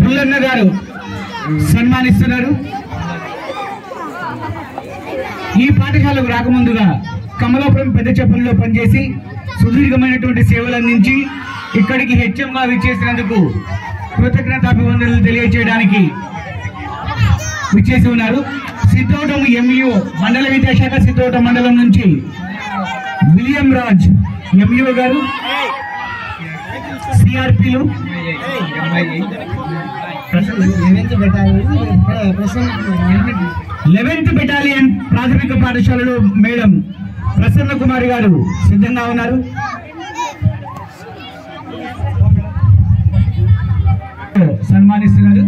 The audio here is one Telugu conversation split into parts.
పుల్లన్న గారు సన్మానిస్తున్నారు. ఈ పాఠశాలకు రాకముందుగా కమలాపురం పెద్ద చెప్పల్లో పనిచేసి సుదీర్ఘమైనటువంటి సేవలు అందించి ఇక్కడికి హెచ్ఎంగా విచ్చేసినందుకు కృతజ్ఞతాభివందనలు తెలియజేయడానికి విచ్చేసి ఉన్నారు. సిద్ధోటం ఎంఈఓ మండల విద్యాశాఖ సిద్ధోటం మండలం నుంచి విలియం రాజ్ ఎంఈఓ గారు, సిఆర్పిలు 11th బెటాలియన్ ప్రాథమిక పాఠశాలలో మేడం ప్రసన్న కుమారి గారు సిద్ధంగా ఉన్నారు. సన్మానిస్తున్నారు.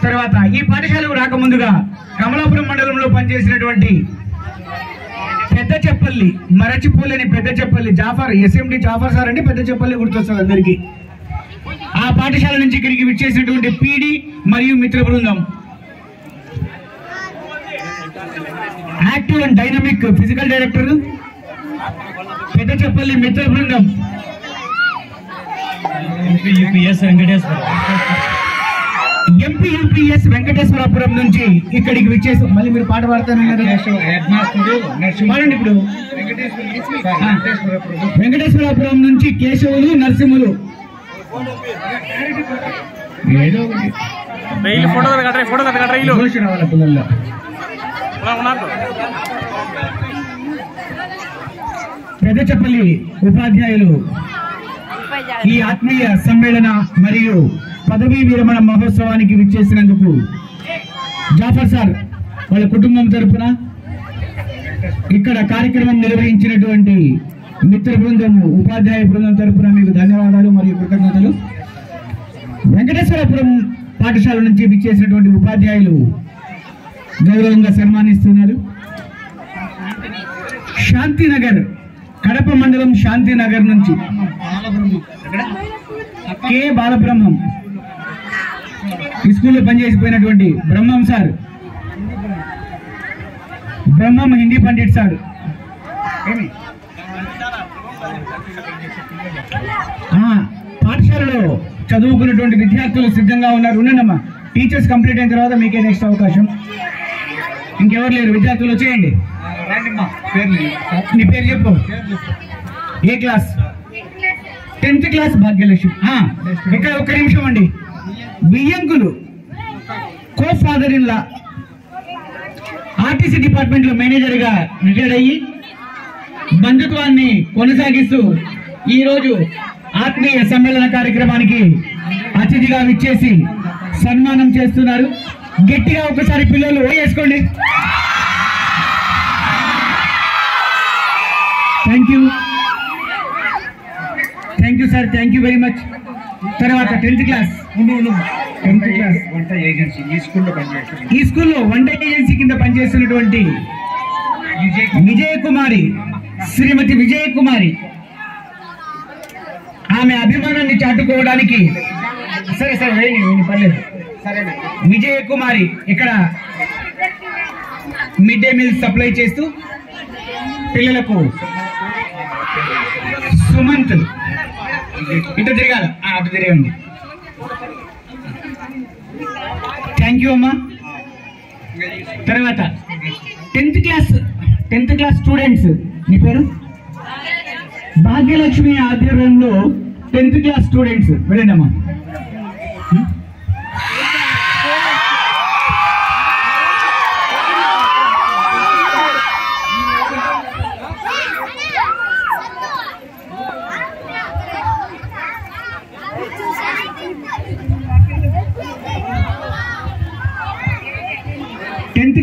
తర్వాత ఈ పాఠశాలకు రాకముందుగా కమలాపురం మండలంలో పనిచేసినటువంటి పెద్ద చెప్పల్లి మరచిపోలేని పెద్ద చెప్పల్లి జాఫర్, ఎస్ఎండి జాఫర్ సార్ అంటే పెద్ద చెప్పల్లి గుర్తొస్తుంది అందరికీ. ఆ పాఠశాల నుంచి ఇక్కడికి విచ్చేసినటువంటి పీడి మరియు మిత్ర బృందం, active and dynamic physical director పెద్ద చెప్పల్లి మిత్ర బృందం, ఎంపీయూపీఎస్ వెంకటేశ్వరపురం నుంచి ఇక్కడికి విచ్చేసి మళ్ళీ మీరు పాట పాడతానన్నారు. ఇప్పుడు వెంకటేశ్వరపురం నుంచి కేశవులు నరసింహులు ఏదో రావాలి పిల్లల్లో. పెద్దచెప్పల్లి ఉపాధ్యాయులు ఈ ఆత్మీయ సమ్మేళన మరియు పదవీ విరమణ మహోత్సవానికి విచ్చేసినందుకు జాఫర్ సార్ వాళ్ళ కుటుంబం తరఫున, ఇక్కడ కార్యక్రమం నిర్వహించినటువంటి మిత్ర బృందం ఉపాధ్యాయ బృందం తరఫున మీకు ధన్యవాదాలు మరియు కృతజ్ఞతలు. వెంకటేశ్వరపురం పాఠశాల నుంచి విచ్చేసినటువంటి ఉపాధ్యాయులు గౌరవంగా సన్మానిస్తున్నారు. శాంతినగర్, కడప మండలం శాంతినగర్ నుంచి కె బాలబ్రహ్మం ఈ స్కూల్లో పనిచేసిపోయినటువంటి బ్రహ్మం సార్, బ్రహ్మం హిందీ పండిట్ సార్, పాఠశాలలో చదువుకున్నటువంటి విద్యార్థులు సిద్ధంగా ఉన్నారు. ఉన్నానమ్మా, టీచర్స్ కంప్లీట్ అయిన తర్వాత మీకే నెక్స్ట్ అవకాశం. ఇంకెవరు లేరు, విద్యార్థులు వచ్చేయండి. నీ పేరు చెప్పు. ఏ క్లాస్? 10th class Bhagyalakshmi. ఇక్కడ ఒక్క నిమిషం అండి. బియ్యంకులు కో father in law, RTC department లో మేనేజర్ గా రిటైర్డ్ అయ్యి బంధుత్వాన్ని కొనసాగిస్తూ ఈ రోజు ఆత్మీయ సమ్మేళన కార్యక్రమానికి అతిథిగా విచ్చేసి సన్మానం చేస్తున్నారు. గట్టిగా ఒకసారి పిల్లలు వేసుకోండి. Thank you sir, thank you very much. తర్వాత 10th క్లాస్ ఈ స్కూల్లో వంట ఏజెన్సీ కింద పనిచేస్తున్నటువంటి విజయకుమారి, శ్రీమతి విజయకుమారి, ఆమె అభిమానాన్ని చాటుకోవడానికి సరే పర్లేదు. విజయకుమారి ఇక్కడ మిడ్ డే మీల్ సప్లై చేస్తూ పిల్లలకు. సుమంత్ ఇటు తిరగాల, అటు తిరగండి. థ్యాంక్ యూ అమ్మా. తర్వాత 10th క్లాస్ స్టూడెంట్స్, నీ పేరు? భాగ్యలక్ష్మి ఆధ్వర్యంలో 10th క్లాస్ స్టూడెంట్స్ వెళ్ళండి అమ్మా.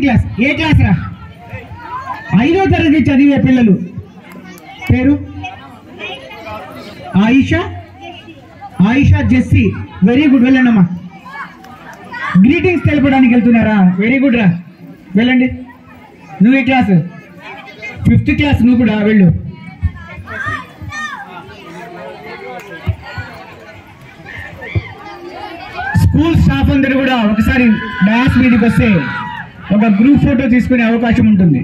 క్లాస్ ఏ క్లాస్ రా? 5వ తరగతి చదివే పిల్లలు. పేరు ఆయిషా జెస్సీ. వెరీ గుడ్, వెళ్ళండి అమ్మా. గ్రీటింగ్స్ తెలపడానికి వెళ్తున్నారా? వెరీ గుడ్ రా, వెళ్ళండి. నువ్వు ఏ క్లాస్? 5th class. నువ్వు కూడా వెళ్ళు. స్కూల్ స్టాఫ్ అందరూ కూడా ఒకసారి డాన్స్ మీదకి వస్తే ఒక గ్రూప్ ఫోటో తీసుకునే అవకాశం ఉంటుంది.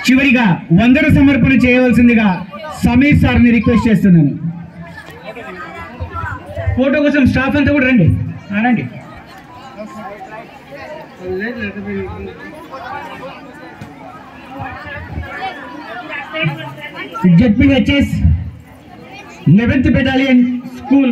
చివరిగా వందన సమర్పణ చేయవలసిందిగా సమీర్ సార్ని రిక్వెస్ట్ చేస్తున్నాను. ఫోటో కోసం స్టాఫ్ అంతా కూడా రండి రండి. ZPHS 11th Battalion School.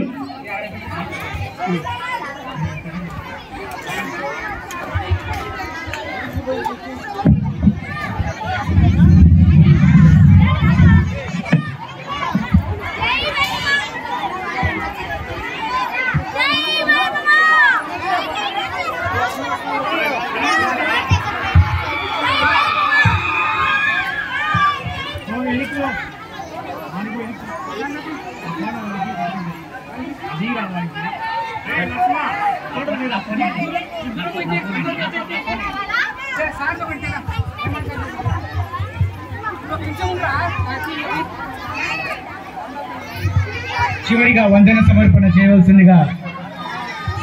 చివరిగా వందన సమర్పణ చేయవలసిందిగా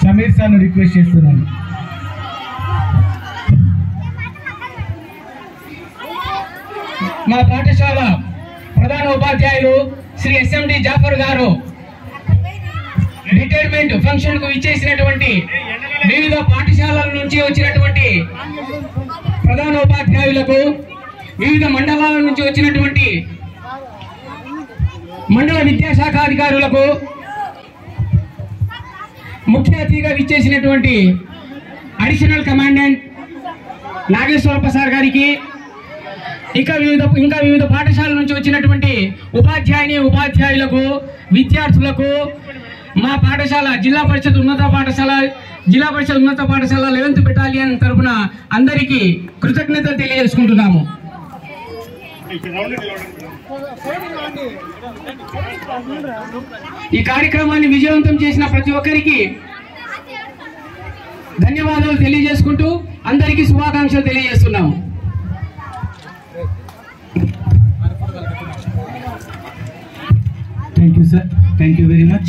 సమీర్ సార్ను రిక్వెస్ట్ చేస్తున్నాను. మా పాఠశాల ప్రధాన ఉపాధ్యాయులు శ్రీ SMD జాఫర్ గారు రిటైర్మెంట్ ఫంక్షన్ కు ఇచ్చేసినటువంటి వివిధ పాఠశాలల నుంచి వచ్చినటువంటి ప్రధాన ఉపాధ్యాయులకు, వివిధ మండలాల నుంచి వచ్చినటువంటి మండల విద్యాశాఖ అధికారులకు, ముఖ్య అతిథిగా ఇచ్చేసినటువంటి అడిషనల్ కమాండెంట్ నాగేశ్వర ప్రసాద్ గారికి, ఇంకా వివిధ పాఠశాలల నుంచి వచ్చినటువంటి ఉపాధ్యాయులకు, విద్యార్థులకు, మా పాఠశాల జిల్లా పరిషత్ ఉన్నత పాఠశాల 11th బెటాలియన్ తరఫున అందరికీ కృతజ్ఞతలు తెలియజేసుకుంటున్నాము. ఈ కార్యక్రమాన్ని విజయవంతం చేసిన ప్రతి ఒక్కరికి ధన్యవాదాలు తెలియజేసుకుంటూ అందరికీ శుభాకాంక్షలు తెలియజేస్తున్నాము. Thank you, sir. Thank you very much.